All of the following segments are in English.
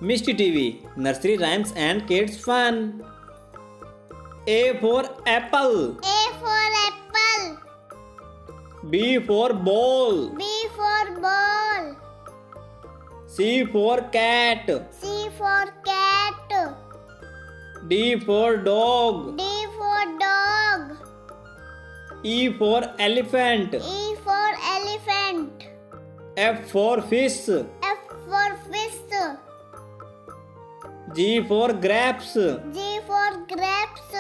Mishtytv, Nursery Rhymes and Kids Fun. A for apple. A for apple. B for ball. B for ball. C for cat. C for cat. D for dog. D for dog. E for elephant. E for elephant. F for fish. F for fish. G for grapes. G for grapes.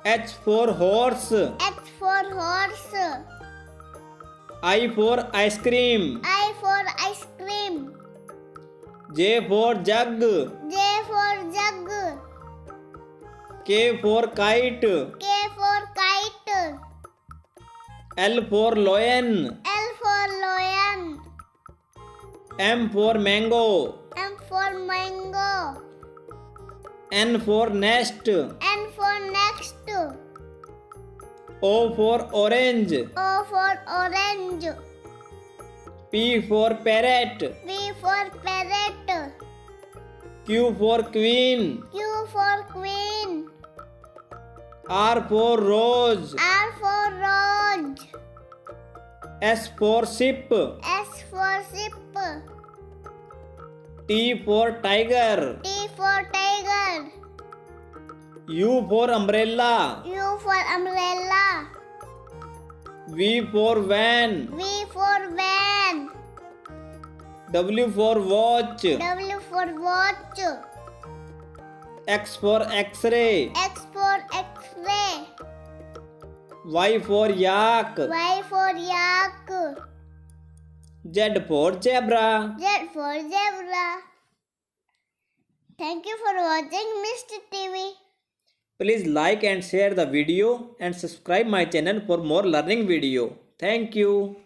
H for horse. H for horse. I for ice cream. I for ice cream. J for jug. J for jug. K for kite. K for kite. L for lion. L for lion. M for mango. M for mango. N for nest. N for next. O for orange. O for orange. P for parrot. P for parrot. Q for queen. Q for queen. R for rose. R for rose. S for ship. S for ship. T for tiger. T for tiger. U for umbrella. U for umbrella. V for van. V for van. W for watch. W for watch. X for x-ray. X for x-ray. Y for yak. Y for yak. Z for zebra. Z for zebra. Thank you for watching Mishtytv. Please like and share the video and subscribe my channel for more learning video. Thank you.